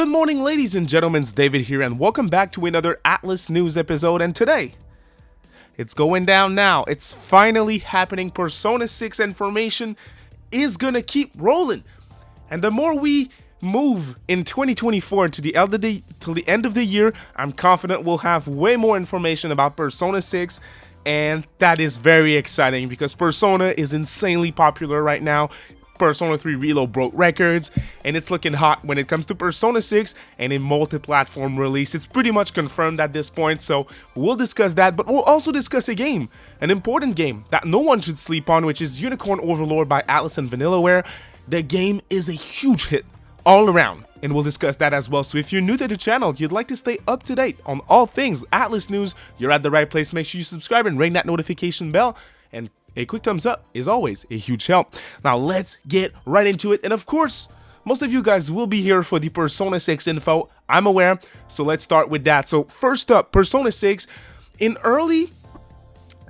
Good morning, ladies and gentlemen, it's David here, and welcome back to another Atlus news episode. And today, it's going down now. It's finally happening. Persona 6 information is gonna keep rolling. And the more we move in 2024 to the end of the year, I'm confident we'll have way more information about Persona 6. And that is very exciting because Persona is insanely popular right now. Persona 3 Reload broke records, and it's looking hot when it comes to Persona 6 and a multi-platform release. It's pretty much confirmed at this point, so we'll discuss that, but we'll also discuss a game, an important game that no one should sleep on, which is Unicorn Overlord by Atlus and Vanillaware. The game is a huge hit all around, and we'll discuss that as well. So if you're new to the channel, you'd like to stay up to date on all things Atlus news, you're at the right place. Make sure you subscribe and ring that notification bell, and a quick thumbs up is always a huge help. Now let's get right into it. And of course, most of you guys will be here for the Persona 6 info, I'm aware, so let's start with that. So first up, Persona 6. In early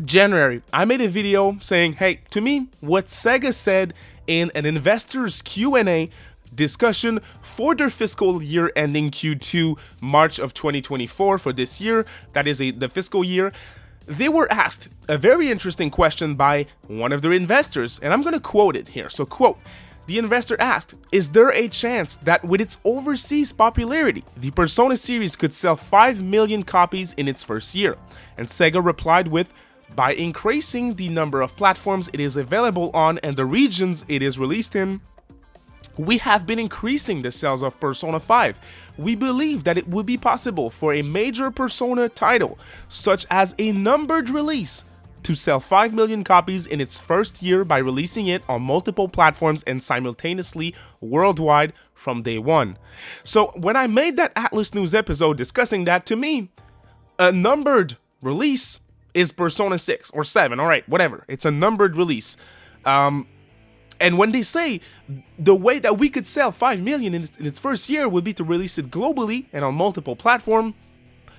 January, I made a video saying, hey, to me, what Sega said in an investors Q&A discussion for their fiscal year ending Q2 March of 2024 for this year, that is the fiscal year, they were asked a very interesting question by one of their investors, and I'm going to quote it here. So, quote, the investor asked, is there a chance that with its overseas popularity, the Persona series could sell 5 million copies in its first year? And Sega replied with, by increasing the number of platforms it is available on and the regions it is released in, we have been increasing the sales of Persona 5. We believe that it would be possible for a major Persona title, such as a numbered release, to sell 5 million copies in its first year by releasing it on multiple platforms and simultaneously worldwide from day one. So when I made that Atlus news episode discussing that, to me, a numbered release is Persona 6 or 7, alright, whatever. It's a numbered release. And when they say the way that we could sell 5 million in its first year would be to release it globally and on multiple platforms,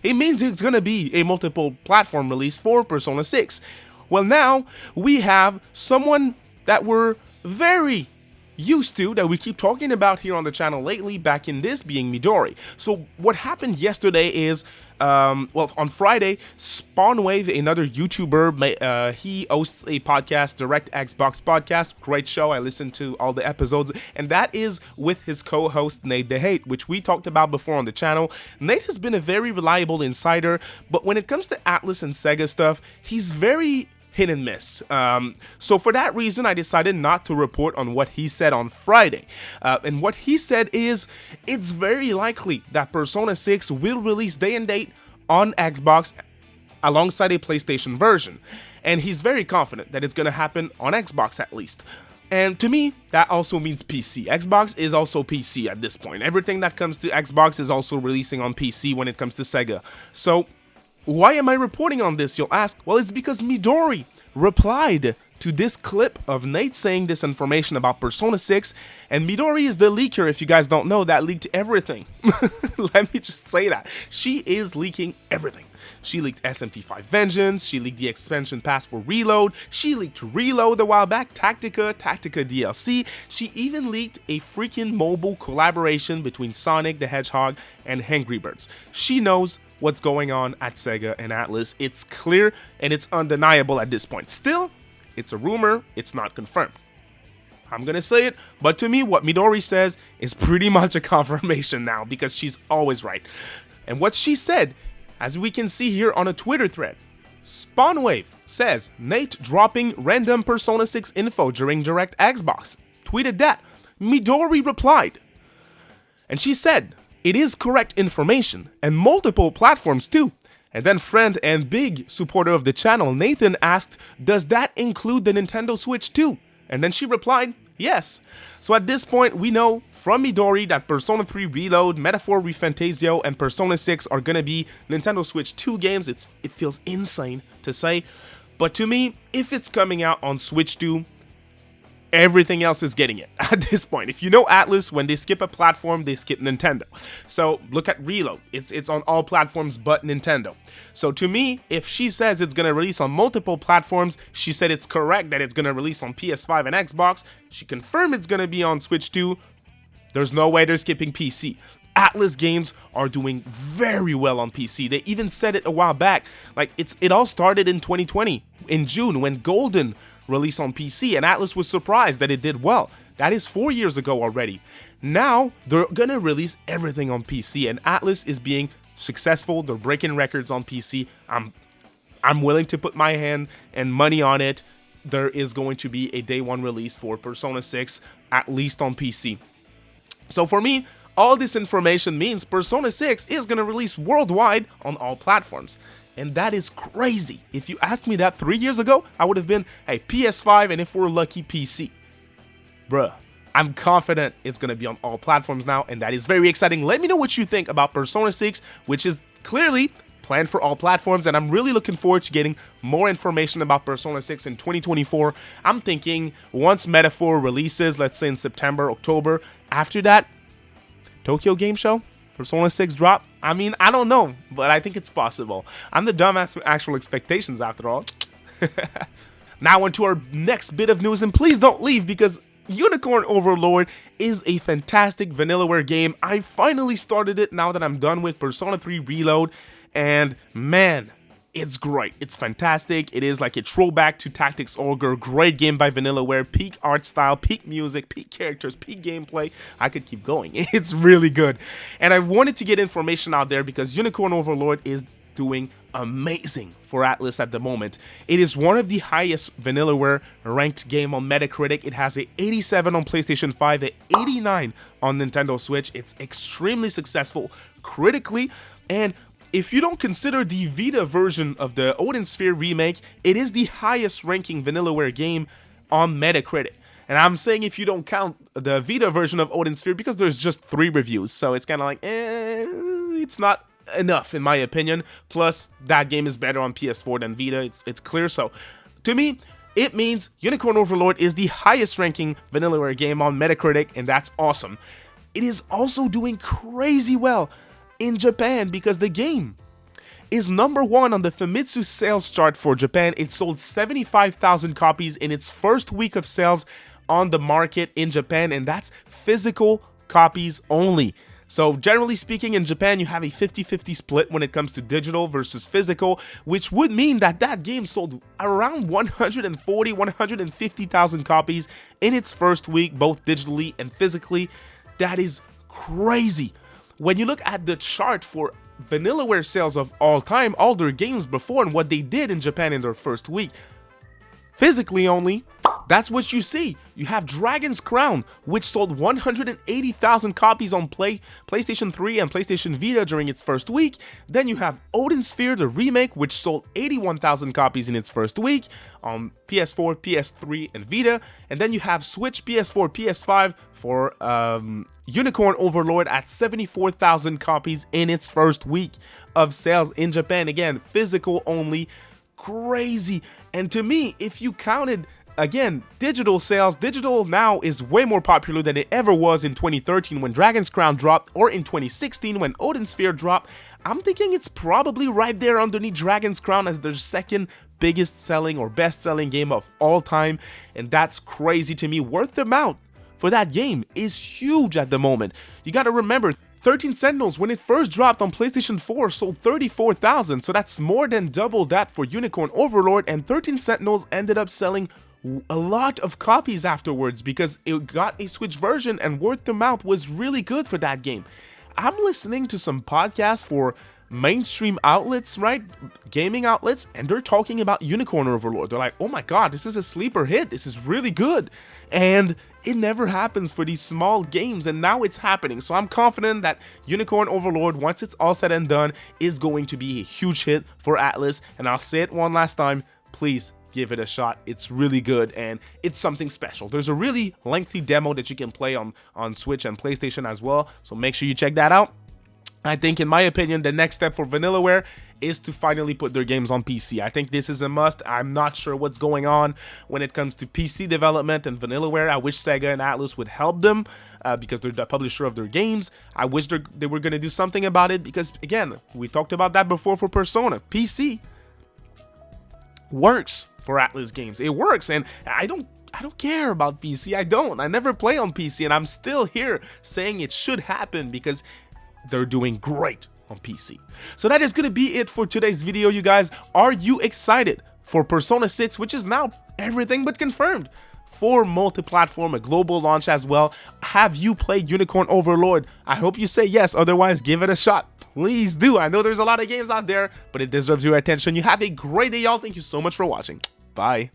it means it's going to be a multiple platform release for Persona 6. Well, now we have someone that we're very used to, that we keep talking about here on the channel lately, back in this being Midori. So what happened yesterday is, well, on Friday, Spawnwave, another YouTuber, he hosts a podcast, Direct Xbox Podcast, great show, I listened to all the episodes, and that is with his co-host Nate the Hate, which we talked about before on the channel. Nate has been a very reliable insider, but when it comes to Atlus and Sega stuff, he's very hit and miss. So for that reason, I decided not to report on what he said on Friday. And what he said is, it's very likely that Persona 6 will release day and date on Xbox alongside a PlayStation version. And he's very confident that it's going to happen on Xbox at least. And to me, that also means PC. Xbox is also PC at this point. Everything that comes to Xbox is also releasing on PC when it comes to Sega. So why am I reporting on this, you'll ask? Well, it's because Midori replied to this clip of Nate saying this information about Persona 6, and Midori is the leaker, if you guys don't know, that leaked everything. Let me just say that. She is leaking everything. She leaked SMT5 Vengeance, she leaked the expansion pass for Reload, she leaked Reload a while back, Tactica DLC, she even leaked a freaking mobile collaboration between Sonic the Hedgehog and Angry Birds. She knows what's going on at Sega and Atlus. It's clear and it's undeniable at this point. Still, it's a rumor, it's not confirmed. I'm gonna say it, but to me, what Midori says is pretty much a confirmation now, because she's always right. And what she said, as we can see here on a Twitter thread, Spawnwave says, Nate dropping random Persona 6 info during Direct Xbox. Tweeted that. Midori replied. And she said, it is correct information, and multiple platforms too. And then friend and big supporter of the channel, Nathan, asked, does that include the Nintendo Switch too? And then she replied, yes. So at this point, we know from Midori that Persona 3 Reload, Metaphor ReFantazio, and Persona 6 are gonna be Nintendo Switch 2 games. It feels insane to say, but to me, if it's coming out on Switch 2, everything else is getting it at this point. If you know Atlus, when they skip a platform, they skip Nintendo. So look at Reload. It's on all platforms but Nintendo. So to me, if she says it's going to release on multiple platforms, she said it's correct that it's going to release on PS5 and Xbox. She confirmed it's going to be on Switch 2. There's no way they're skipping PC. Atlus games are doing very well on PC. They even said it a while back. Like it all started in 2020 in June when Golden released on PC, and Atlus was surprised that it did well. That is 4 years ago already. Now they're gonna release everything on PC, and Atlus is being successful. They're breaking records on PC. I'm willing to put my hand and money on it. There is going to be a day one release for Persona 6, at least on PC. So for me, all this information means Persona 6 is going to release worldwide on all platforms. And that is crazy. If you asked me that 3 years ago, I would have been, hey, PS5 and if we're lucky, PC. Bruh, I'm confident it's going to be on all platforms now, and that is very exciting. Let me know what you think about Persona 6, which is clearly planned for all platforms, and I'm really looking forward to getting more information about Persona 6 in 2024. I'm thinking once Metaphor releases, let's say in September, October, after that, Tokyo Game Show, Persona 6 drop. I mean, I don't know, but I think it's possible. I'm the dumbass with actual expectations after all. Now on to our next bit of news, and please don't leave because Unicorn Overlord is a fantastic Vanillaware game. I finally started it now that I'm done with Persona 3 Reload, and man, it's great. It's fantastic. It is like a throwback to Tactics Ogre. Great game by Vanillaware. Peak art style, peak music, peak characters, peak gameplay. I could keep going. It's really good. And I wanted to get information out there because Unicorn Overlord is doing amazing for Atlus at the moment. It is one of the highest Vanillaware ranked game on Metacritic. It has a 87 on PlayStation 5, a 89 on Nintendo Switch. It's extremely successful critically, and if you don't consider the Vita version of the Odin Sphere remake, it is the highest ranking Vanillaware game on Metacritic. And I'm saying if you don't count the Vita version of Odin Sphere because there's just 3 reviews, so it's kind of like, it's not enough in my opinion. Plus, that game is better on PS4 than Vita, it's clear. So, to me, it means Unicorn Overlord is the highest ranking Vanillaware game on Metacritic, and that's awesome. It is also doing crazy well in Japan because the game is #1 on the Famitsu sales chart for Japan. It sold 75,000 copies in its first week of sales on the market in Japan, and that's physical copies only. So generally speaking, in Japan, you have a 50-50 split when it comes to digital versus physical, which would mean that that game sold around 140, 150,000 copies in its first week, both digitally and physically. That is crazy. When you look at the chart for Vanillaware sales of all time, all their games before, and what they did in Japan in their first week, physically only, that's what you see. You have Dragon's Crown, which sold 180,000 copies on PlayStation 3 and PlayStation Vita during its first week. Then you have Odin Sphere, the remake, which sold 81,000 copies in its first week on PS4, PS3, and Vita. And then you have Switch, PS4, PS5 for Unicorn Overlord at 74,000 copies in its first week of sales in Japan. Again, physical only. Crazy. And to me, if you counted again digital sales, digital now is way more popular than it ever was in 2013 when Dragon's Crown dropped, or in 2016 when Odin Sphere dropped. I'm thinking it's probably right there underneath Dragon's Crown as their second biggest selling or best selling game of all time, and that's crazy to me. Worth the amount for that game is huge at the moment. You got to remember, 13 Sentinels, when it first dropped on PlayStation 4, sold 34,000, so that's more than double that for Unicorn Overlord, and 13 Sentinels ended up selling a lot of copies afterwards because it got a Switch version, and word of mouth was really good for that game. I'm listening to some podcasts for mainstream outlets, right? Gaming outlets, and they're talking about Unicorn Overlord. They're like, oh my god, this is a sleeper hit. This is really good. And it never happens for these small games, and now it's happening. So I'm confident that Unicorn Overlord, once it's all said and done, is going to be a huge hit for Atlus. And I'll say it one last time, please give it a shot. It's really good, and it's something special. There's a really lengthy demo that you can play on Switch and PlayStation as well, so make sure you check that out. I think, in my opinion, the next step for Vanillaware is to finally put their games on PC. I think this is a must. I'm not sure what's going on when it comes to PC development and Vanillaware. I wish Sega and Atlus would help them because they're the publisher of their games. I wish they were going to do something about it because, again, we talked about that before for Persona. PC works for Atlus games. It works, and I don't care about PC. I never play on PC, and I'm still here saying it should happen because they're doing great on PC. So that is going to be it for today's video, you guys. Are you excited for Persona 6, which is now everything but confirmed for multi-platform, a global launch as well? Have you played Unicorn Overlord? I hope you say yes, otherwise give it a shot. Please do. I know there's a lot of games out there, but it deserves your attention. You have a great day, y'all. Thank you so much for watching. Bye.